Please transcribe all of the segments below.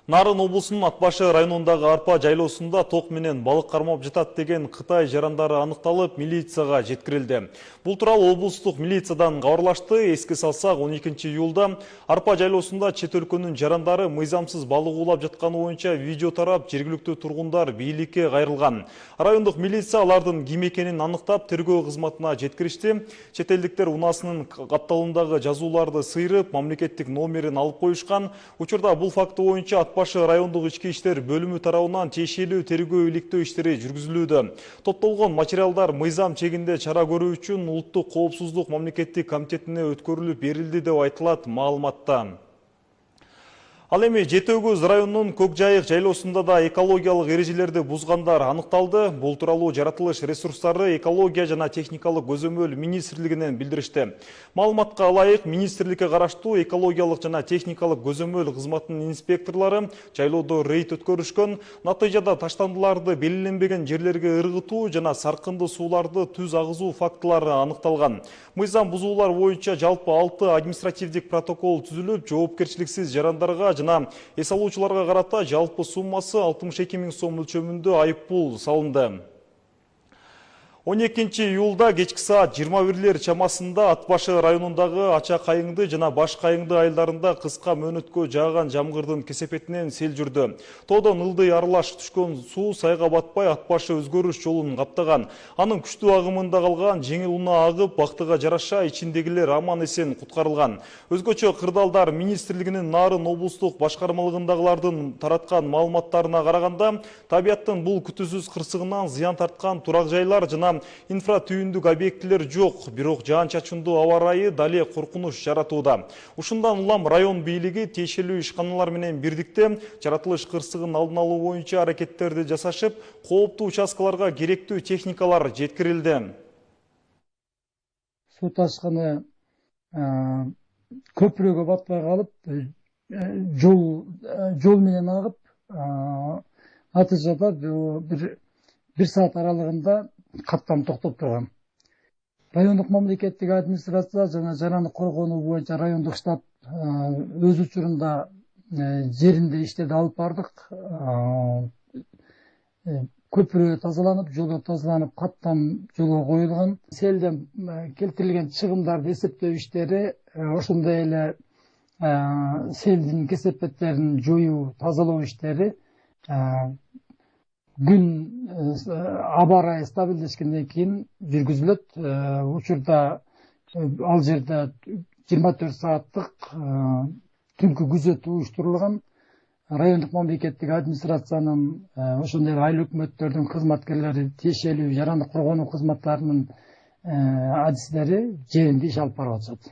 Нарын облусунун Ат башы районундагы арпа жайлоосунда ток менен балык кармап жатат деген Кытай жарандары аныкталып, милицияга жеткирилди. Бул тууралуу облустук милициядан кабарлашты. Эске салсак, 12-июлда арпа жайлоосунда чет өлкөнүн жарандары мыйзамсыз балык улап жатканы боюнча видео тарап, жергиликтүү тургундар бийликке кайрылган. Райондук милиция алардын ким экенин аныктап, тергөө кызматына жеткиришти. Чет элдиктер унаасынын капталындагы жазууларды сыйрып, мамлекеттик номерин алып коюшкан. Учурда бул факты боюнча Ат башы райондук ички иштер бөлүмү тарабынан тиешелүү тергөө иликтөө иштери жүргүзүлүүдө. Топтолгон материалдар мыйзам чегинде чара көрүү үчүн Улуттук коопсуздук мамлекеттик комитетине өткөрүлүп берилди деп айтылат маалыматта. Ал эми Жети Өгүз районунун Көк Жайык жайлоосунда да экологиялык эрежелерди бузгандар аныкталды. Бул тууралуу жаратылыш ресурстары, экология жана техникалык көзөмөл министрлигинен билдиришти. Маалыматка ылайык, министрликке караштуу экологиялык жана техникалык көзөмөл кызматынын инспекторлору жайлоодо рейд өткөрүшкөн. Натыйжада таштандыларды белгиленбеген жерлерге ыргытуу жана саркынды сууларды түз агызуу фактылары аныкталган. Мыйзам бузуулар боюнча жалпы 6 административдик протокол түзүлүп, жоопкерчиликсиз жарандарга жана эс алуучуларга карата жалпы суммасы 62 000 сом өлчөмүндө айыппул салынды. 12-июлда кечки саат 21 чамасында Ат башы районундагы Ача Кайыңды жана Баш Кайыңды айылдарында кыска мөөнөткө жааган жамгырдын кесепетинен сел жүрдү. Тоодон ылдый аралаш түшкөн суу сайга батпай Ат башы өзгөрүш жолун каптаган. Анын күчтүү агымында калган жеңил унаа агып, бактыга жараша ичиндегилер аман эсен куткарылган. Өзгөчө кырдаалдар министрлигинин Нарын облустук башкармалыгындагылардын тараткан маалыматтарына караганда, табияттын бул күтүүсүз кырсыгынан зыян тарткан турак жайлар жана инфратүйүндүк объектилер жок, бирок жаан-чачындуу аба ырайы дале коркунуч жаратууда. Ушундан улам район бийлиги тиешелүү ишканалар менен бирдикте жаратылыш кырсыгын алдын алуу боюнча аракеттерди жасашып, кооптуу участкаларга керектүү техникалар жеткирилди. Суу ташкыны көпүрөгө батпай калып, жол менен агып, натыйжада бир саат аралыгында каттам токтоп турган. Райондук мамлекеттик администрация жана жараны коргонуу боюнча райондук штаб өз учурунда жеринде иштерди алып бардык. Көпүрө тазаланып, жолу тазаланып, каттам жолго коюлган. Селден келтирилген чыгымдарды эсептөө иштери, ошондой эле селдин кесепеттерин жоюу, тазалоо иштери күн аба ырайы стабилдешкенден кийин жүргүзүлөт. Учурда ал жерде 24 сааттык түнкү күзөт уюштурулган. Райондук мамлекеттик администрациянын, ошондой эле айыл өкмөттөрдүн кызматкерлери, тиешелүү жараны коргонуу кызматтарынын адистери жеринде иш алып барып атышат.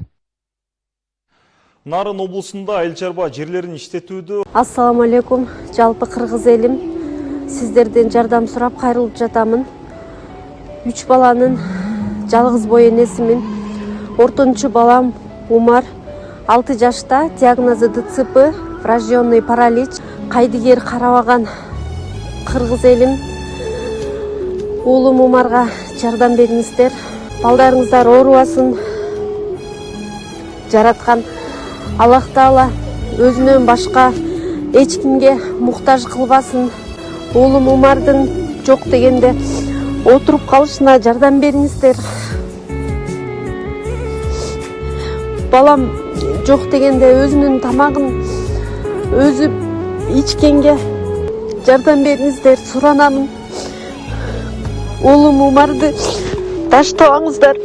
Нарын облусунда айыл чарба жерлерин иштетүүдө. Ассаламу алейкум, жалпы кыргыз элим. Сиздерден жардам сурап кайрылып жатамын. 3 баланын жалгыз бой энесимин. Ортончу балам Умар, 6 жашта, диагнозу ДЦП, врожденный паралич. Кайдыгер карабаган кыргыз элим. Уулум Умарга жардам бериңиздер. Балдарыңыздар оорубасын. Жараткан Аллах Таала өзүнөн башка эч кимге муктаж кылбасын. Уулум Умардын жок дегенде отуруп калышына жардам бериңиздер. Балам жок дегенде өзүнүн тамагын өзү ичкенге жардам бериңиздер, суранамын. Уулум Умарды таштабаңыздар.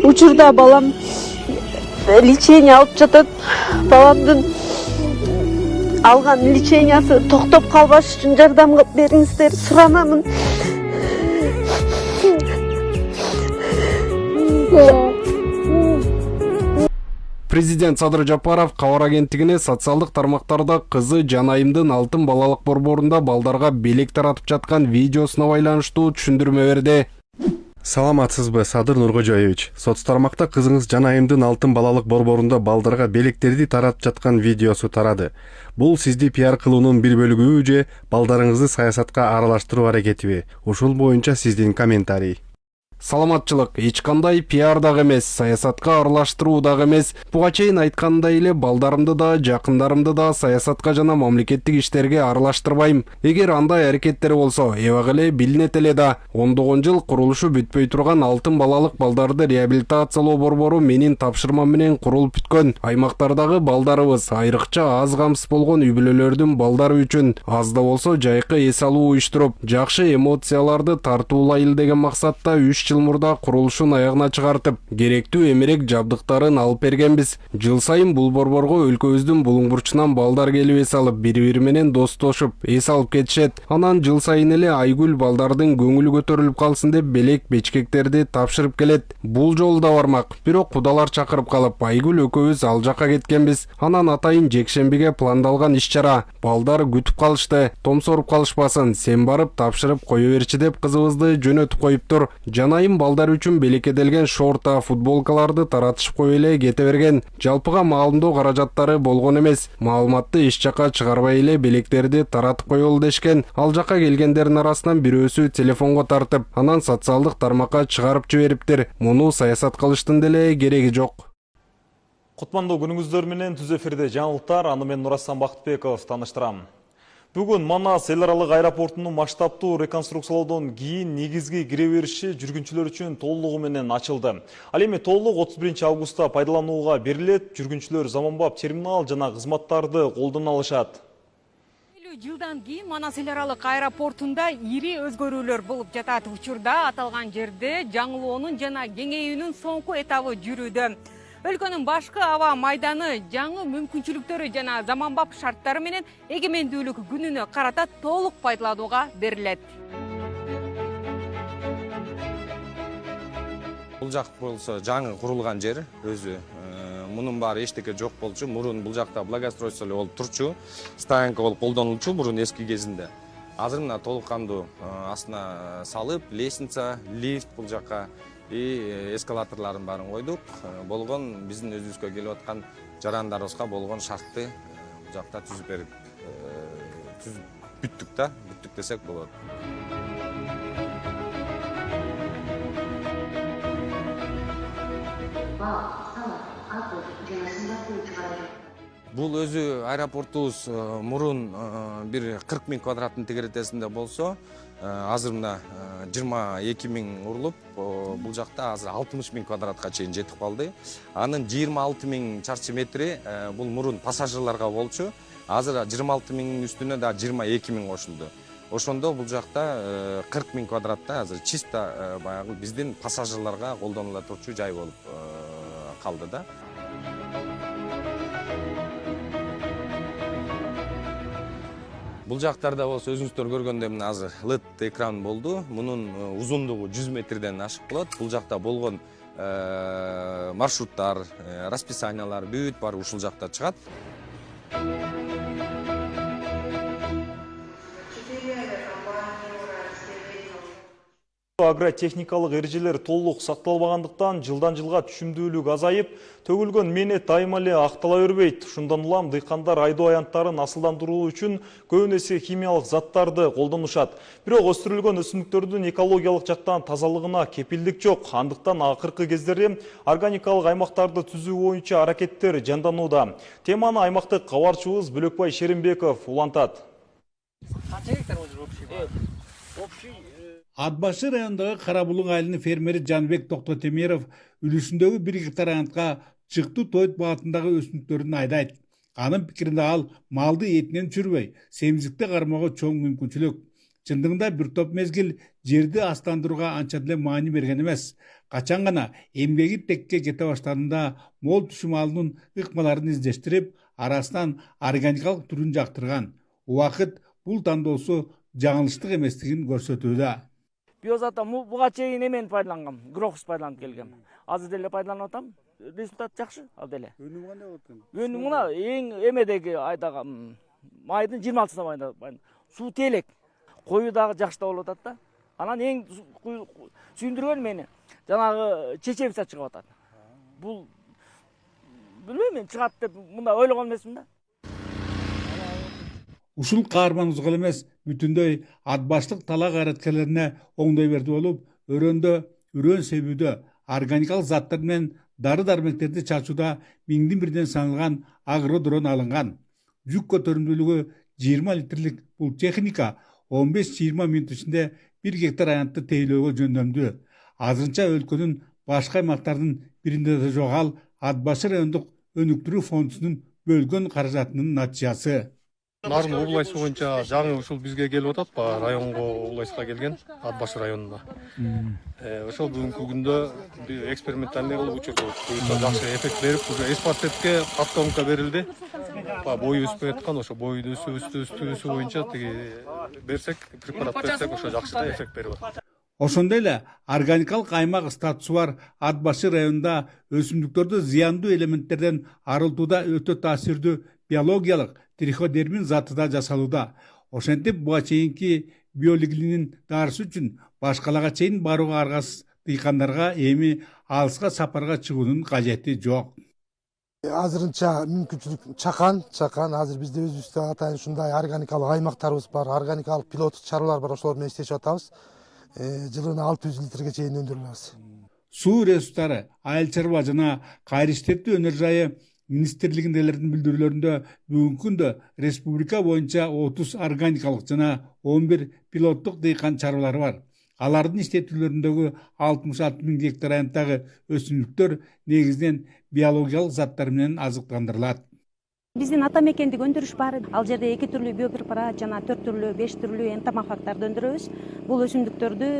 Учурда балам лечение алып жатат. Баламдын алган лечениясы токтоп калбаш үчүн жардам бериңиздер, суранамын. Президент Садыр Жапаров кабар агенттигине социалдык тармактарда кызы Жанайымдын алтын балалык борборунда балдарга белек таратып жаткан видеосуна байланыштуу түшүндүрмө берди. Саламатсызбы, Садыр Нургожоевич. Соц тармакта кызыңыз Жанайымдын алтын балалык борборунда балдарга белектерди таратып жаткан видеосу тарады. Бул сизди пиар кылуунун бир бөлүгүбү же балдарыңызды саясатка аралаштыруу аракетиби? Ушул боюнча сиздин комментарий. Саламатчылык эч кандай пиар дагы эмес, саясатка аралаштыруу дагы эмес. Буга чейин айткандай эле балдарымды да, жакындарымды да саясатка жана мамлекеттик иштерге аралаштырбайм. Эгер андай аракеттер болсо, эбак эле билинет эле да. 10 жыл курулушу бүтпөй турган алтын балалык балдарды реабилитациялоо борбору менин тапшырмам менен курулуп бүткөн. Аймактардагы балдарыбыз, айрыкча аз камсыз болгон үй-бүлөлөрдүн балдары үчүн аз да болсо жайкы эс алуу уюштуруп, жакшы эмоцияларды тартуулайлы деген максатта 3 жыл мурда курулушун аягына чыгартып, керектүү эмерек жабдыктарын алып бергенбиз. Жыл сайын бул борборго өлкөбүздүн булуң бурчунан балдар келип эс алып, бири-бири менен достошуп, эс алып кетишет. Анан жыл сайын эле Айгүл балдардын көңүлү көтөрүлүп калсын деп белек бечкектерди тапшырып келет. Бул жолу да бармак. Бирок кудалар чакырып калып, Айгүл экөөбүз ал жакка кеткенбиз. Анан атайын жекшембиге пландалган иш-чара. Балдар күтүп калышты. Томсоруп калышпасын, сен барып тапшырып кое берчи деп кызыбызды жөнөтүп коюптур. Жанайым балдар үчүн белекеделген шорта, футболкаларды таратышып коюп эле кете берген. Жалпыга маалымдоо каражаттары болгон эмес. Маалыматты эч жакка чыгарбай эле белектерди таратып коелу дешкен. Ал жакка келгендердин арасынан бирөөсү телефонго тартып, анан социалдык тармакка чыгарып жибериптир. Муну саясат кылыштын деле кереги жок. Кутмандуу күнүңүздөр менен түз эфирде жаңылыктар, аны мен Нурасан Бактыбеков таныштырам. Бүгүн Манас эл аралык аэропортунун масштабтуу реконструкциялоодон кийин негизги кире бериши жүргүнчүлөр үчүн толугу менен ачылды. Ал эми толук 31 августта пайдаланууга берилет. Жүргүнчүлөр заманбап терминал жана кызматтарды колдоно алышат. Жылдан кийин Манас эл аралык аэропортунда ири өзгөрүүлөр болуп жатат. Учурда аталган жерде жаңылоонун жана кеңейүүнүн соңку этабы жүрүүдө. Өлкөнүн башкы аба майданы жаңы мүмкүнчүлүктөрү жана заманбап шарттары менен эгемендүүлүк күнүнө карата толук пайдаланууга берилет. Бул жак болсо жаңы курулган жер өзү. Мунун баары эчтеке жок болчу. Мурун бул жакта благоустройство эле болуп турчу. Стоянка болуп колдонулчу мурун эски кезинде. Азыр мына толук кандуу астына салып, лестница, лифт бул жакка и эскалаторларын баарын койдук. Болгон биздин өзүбүзгө келип аткан жарандарыбызга болгон шартты бул жакта түзүп берип, бүттүк десек болот. Бул өзү аэропортубуз мурун бир 40 000 квадраттын тегеретесинде болсо, азыр мына 22 000 урулуп, бул жакта азыр 60 000 квадратка чейин жетип калды. Анын 26 000 чарчы метри бул мурун пассажирларга болчу. Азыр 26 000 үстүнө да 22 000 кошулду. Ошондо бул жакта 40 000 квадратта азыр чисто баягы биздин пассажирларга колдонула турчу жай болуп калды да. Бул жактарда болсо өзүңүздөр көргөндөй мына азыр LED экран болду. Мунун узундугу 100 метрден ашык болот. Бул жакта болгон маршруттар, расписаниялар бүт баары ушул жакта чыгат. Агротехникалык эрежелер толук сакталбагандыктан жылдан жылга түшүмдүүлүк азайып, төгүлгөн мээнет дайыма эле актала бербейт. Ушундан улам дыйкандар айдоо аянттарын асылдандыруу үчүн көбүн эсе химиялык заттарды колдонушат. Бирок өстүрүлгөн өсүмдүктөрдүн экологиялык жактан тазалыгына кепилдик жок. Андыктан акыркы кездери органикалык аймактарды түзүү боюнча аракеттер жанданууда. Теманы аймактык кабарчыбыз Бөлөкбай Шеримбеков улантат. Ат башы районундагы Карабулуң айылынын фермери Жанбек Токтотемиров үлүсүндөгү 1 гектар аянтка чыктуу тоют багытындагы өсүмдүктөрүн айдайт. Анын пикиринде ал малды этинен чүрбөй, семиздикти кармоого чоң мүмкүнчүлүк. Чындыгында бир топ мезгил жерди астандырууга анча деле маани берген эмес. Качан гана эмгеги текке жете баштаганында мол түшүм алуунун ыкмаларын издештирип, арасынан органикалык түрүн жактырган. Убакыт бул тандоосу жаңылыштык эместигин көрсөтүүдө. Биозаттан буга чейин эмени пайдалангам, грохус пайдаланып келгем. Азыр деле пайдаланып атам. Результат жакшы ал деле. Өнүм кандай болот экен? Өнүм мына эң эмедеги айдаган майдын 26-сына майда. Суу тейлек. Кою дагы жакшы болуп атат да. Анан эң сүйүндүргөн мени жанагы чечебица чыгып атат. Бул билбейм мен чыгат деп мында ойлогон эмесмин да. Ушул каарманыбызга эле эмес, бүтүндөй ат баштык тала кайраткерлерине оңдой берди болуп, өрөөндө үрөөн себүүдө, органикалык заттар менен дары дармектерди чачууда 1000 саналган агродрон алынган. Жүк көтөрүмдүүлүгү 20 литрлик бул техника 15-20 мүнөт ичинде 1 гектар аянтты тейлөөгө жөндөмдү. Азырынча өлкөнүн башка аймактарынын биринде да жок ал Ат башы райондук өнүктүрүү фондунун бөлгөн каражатынын натыйжасы. Нарын область боюнча жаңы ушул бизге келип атат, районго областька келген, Ат башы районуна. Ошол бүгүнкү күндө экспериментальный кылып учурду жакшы эффект берип, уже экспортке подкормка берилди. Бою өспөй аткан, ошо бойду өстү боюнча тиги берсек, препарат берсек, ошо жакшы да эффект берип атат. Ошондой эле органикалык аймак статусу бар Ат башы районунда өсүмдүктөрдү зыяндуу элементтерден арылтууда өтө таасирдүү биологиялык триходермин заты да жасалууда. Ошентип буга чейинки биолиглинин дарысы үчүн башкаларга чейин барууга аргасыз дыйкандарга эми алыска сапарга чыгуунун кажети жок. Азырынча мүмкүнчүлүк чакан азыр бизде өзүбүздө атайын ушундай органикалык аймактарыбыз бар, органикалык пилоттук чаралар бар, ошолор менен иштешип атабыз. Жылына 600 литрге чейин өндүрүлөбүз. Суу ресурстары, айыл чарба жана кайры иштеттүү өнөр жайы министрлигиндегилердин билдирүүлөрүндө бүгүнкү күндө республика боюнча 30 органикалык жана 11 пилоттук дыйкан чарбалары бар. Алардын иштетүүлөрүндөгү 66 000 гектар аянттагы өсүмдүктөр негизинен биологиялык заттар менен азыктандырылат. Биздин ата мекендик өндүрүш бар. Ал жерде 2 түрлүү биопрепарат жана 4 түрлүү, 5 түрлүү энтомофагтарды өндүрөбүз. Бул өсүмдүктөрдү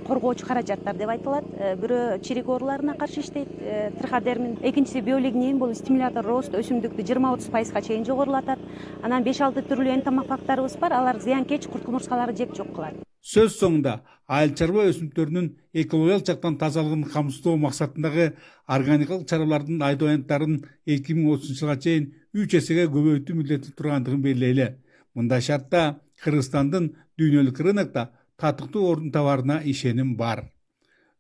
коргоочу каражаттар деп айтылат. Бирөө чирик ооруларына каршы иштейт, триходермин. Экинчиси биолигнин, бул стимулятор рост, өсүмдүктү 20-30% чейин жогорулатат. Анан 5-6 түрлүү энтомофагтарыбыз бар. Алар зыянкеч курт кумурскаларды жеп жок кылат. Сөз соңунда айыл чарба өсүмдүктөрүнүн экологиялык жактан тазалыгын камсыздоо максатындагы органикалык чаралардын айдоо аянттарын 2030 жылга чейин 3 эсеге көбөйтүү милдети тургандыгын белгилейли. Мындай шартта Кыргызстандын дүйнөлүк рынокто татыктуу ордун табарына ишеним бар.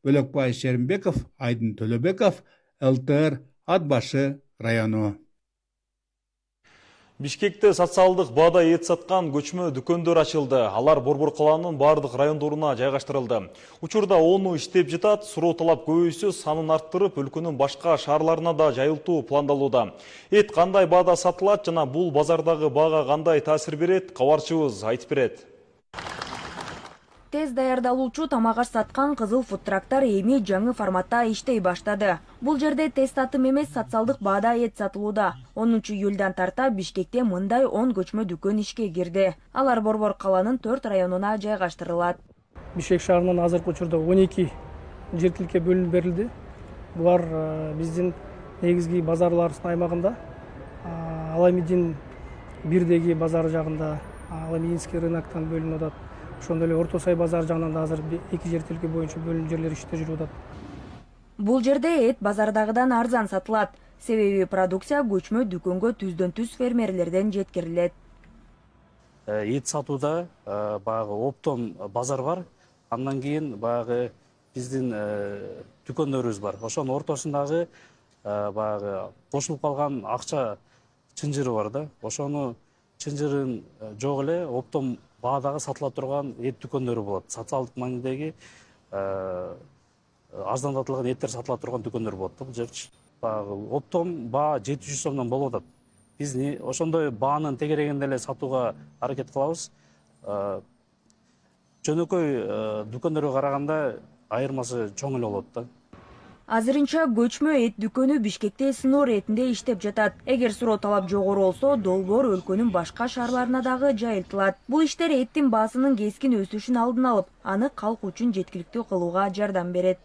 Бөлөкбай Шеримбеков, Айдын Төлөбеков, ЛТР, Ат башы району. Бишкекте социалдык баада эт саткан көчмө дүкөндөр ачылды. Алар Борбор калаанын бардык райондоруна жайгаштырылды. Учурда ону иштеп жатат, суроо талап көбөйсө санын арттырып, өлкөнүн башка шаарларына да жайылтуу пландалууда. Эт кандай баада сатылат жана бул базардагы баага кандай таасир берет, кабарчыбыз айтып берет. Тез даярдалуучу тамак аш саткан кызыл фудтрактар эми жаңы форматта иштей баштады. Бул жерде тез татым эмес социалдык баада эт сатылууда. 10 июлдан тарта Бишкекте мындай 10 көчмө дүкөн ишке кирди. Алар Борбор калаанын 4 районуна жайгаштырылат. Бишкек шаарынын азыркы учурда 12 жергиликке бөлүнүп берилди. Булар биздин негизги базарларыбыздын аймагында, Аламидин бирдеги базар жагында, Аламидинский рыноктон бөлүнүп атат. Ошондой эле Орто Сай базар жагынан да азыр 2 жер тилке боюнча бөлүнүп жерлер иште жүрүп атат. Бул жерде эт базардагыдан арзан сатылат. Себеби продукция көчмө дүкөнгө түздөн-түз фермерлерден жеткирилет. Эт сатууда баягы оптом базар бар. Андан кийин баягы биздин дүкөндөрүбүз бар. Ошонун ортосундагы баягы кошулуп калган акча чынжыры бар да. Ошону чынжырын жок эле оптом баадагы сатыла турган эт дүкөндөрү болот. Социалдык маанидеги арзандатылган эттер сатыла турган дүкөндөр болот да бул жерчи. Баягы оптом баа 700 сомдон болуп атат. Биз ошондой баанын тегерегинде эле сатууга аракет кылабыз. Жөнөкөй дүкөндөргө караганда айырмасы чоң эле болот да. Азырынча көчмө эт дүкөнү Бишкекте сыноо иретинде иштеп жатат. Эгер суроо талап жогору болсо, долбоор өлкөнүн башка шаарларына дагы жайылтылат. Бул иштер эттин баасынын кескин өсүшүн алдын алып, аны калк үчүн жеткиликтүү кылууга жардам берет.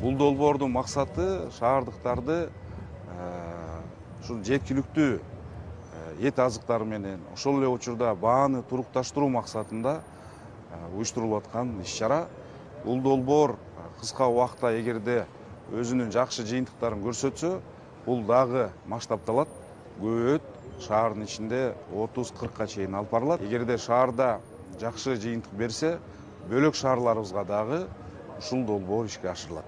Бул долбоордун максаты шаардыктарды ушул жеткиликтүү эт азыктары менен ошол эле учурда бааны турукташтыруу максатында уюштурулуп аткан иш-чара. Бул долбоор кыска убакытта эгерде өзүнүн жакшы жыйынтыктарын көрсөтсө, бул дагы масштабталат, көбөйөт, шаардын ичинде 30-40ка чейин алып барылат. Эгерде шаарда жакшы жыйынтык берсе, бөлөк шаарларыбызга дагы ушул долбоор ишке ашырылат.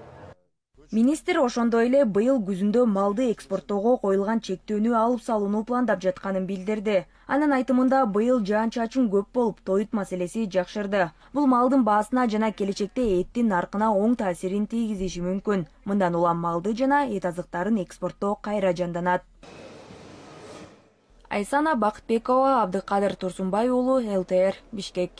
Министр ошондой эле быйыл күзүндө малды экспорттоого коюлган чектөөнү алып салууну пландап жатканын билдирди. Анын айтымында быйыл жаан-чачын көп болуп, тоют маселеси жакшырды. Бул малдын баасына жана келечекте эттин наркына оң таасирин тийгизиши мүмкүн. Мындан улам малды жана эт азыктарын экспорттоо кайра жанданат. Айсана Бакытбекова, Абдыкадыр Турсунбай уулу, ЛТР, Бишкек.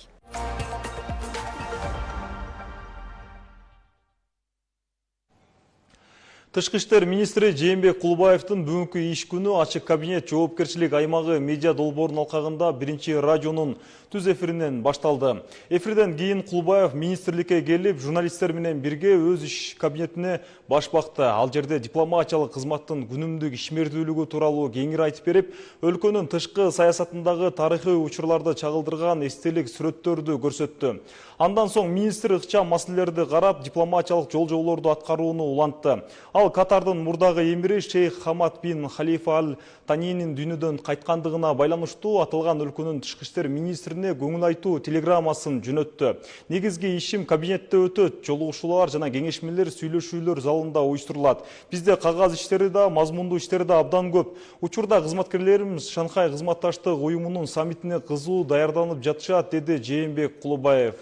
Тышкы иштер министри Жээнбек Кулубаевдин бүгүнкү иш күнү ачык кабинет жоопкерчилик аймагы медиа долбоорунун алкагында 1 радионун түз эфиринен башталды. Эфирден кийин Кулубаев министрликке келип, журналисттер менен бирге өз иш кабинетине баш бакты. Ал жерде дипломатиялык кызматтын күнүмдүк ишмердүүлүгү тууралуу кеңири айтып берип, өлкөнүн тышкы саясатындагы тарыхый учурларды чагылдырган эстелик сүрөттөрдү көрсөттү. Андан соң министр ыкчам маселелерди карап, дипломатиялык жолжоолорду аткарууну улантты. Ал Катардын мурдагы эмири Шейх Хамад бин Халифа аль-Танинин дүйнөдөн кайткандыгына байланыштуу аталган өлкөнүн тышкы иштер министрине көңүл айтуу телеграммасын жөнөттү. Негизги ишим кабинетте өтөт, жолугушуулар жана кеңешмелер сүйлөшүүлөр залында уюштурулат. Бизде кагаз иштери да, мазмундуу иштери да абдан көп. Учурда кызматкерлерибиз Шанхай кызматташтык уюмунун саммитине кызуу даярданып жатышат, деди Жээнбек Кулубаев.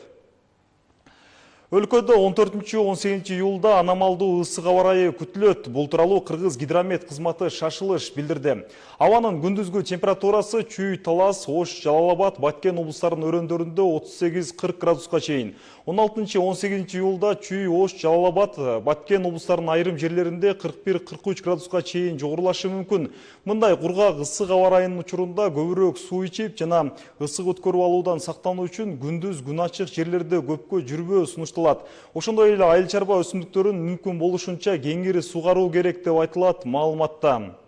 Өлкөдө 14-18 июлда аномалдуу ысык аба ырайы күтүлөт. Бул тууралуу Кыргыз гидромет кызматы шашылыш билдирди. Абанын күндүзгү температурасы Чүй, Талас, Ош, Жалал-Абад, Баткен облустарынын өрөөндөрүндө 38-40 градуска чейин. 16-18 июлда Чүй, Ош, Жалал-Абад, Баткен облустарынын айрым жерлеринде 41-43 градуска чейин жогорулашы мүмкүн. Мындай кургак ысык аба ырайынын учурунда көбүрөөк суу ичип жана ысык өткөрүп алуудан сактануу үчүн күндүз күн ачык жерлерде көпкө жүрбөө сунушталат. Ошондой эле айыл чарба өсүмдүктөрүн мүмкүн болушунча кеңири сугаруу керек деп айтылат маалыматта.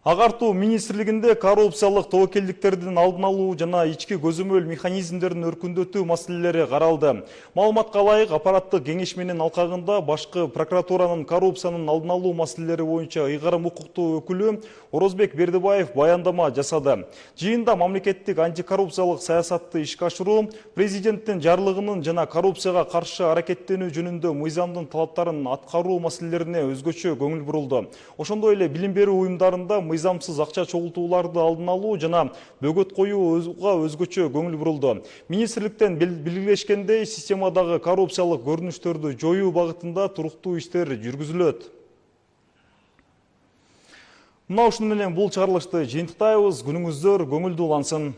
Агартуу министрлигинде коррупциялык тобокелдиктердин алдын алуу жана ички көзөмөл механизмдерин өркүндөтүү маселелери каралды. Маалыматка ылайык, аппараттык кеңешменин алкагында башкы прокуратуранын коррупциянын алдын алуу маселелери боюнча ыйгарым укуктуу өкүлү Орозбек Бердибаев баяндама жасады. Жыйында мамлекеттик антикоррупциялык саясатты ишке ашыруу, президенттин жарлыгынын жана коррупцияга каршы аракеттенүү жөнүндө мыйзамдын талаптарын аткаруу маселелерине өзгөчө көңүл бурулду. Ошондой эле билим берүү уюмдарында мыйзамсыз акча чогултууларды алдын алуу жана бөгөт коюуга өзгөчө көңүл бурулду. Министрликтен белгилешкендей, системадагы коррупциялык көрүнүштөрдү жоюу багытында туруктуу иштер жүргүзүлөт. Мына ушуну менен бул чыгарылышты жыйынтыктайбыз. Күнүңүздөр көңүлдүү улансын.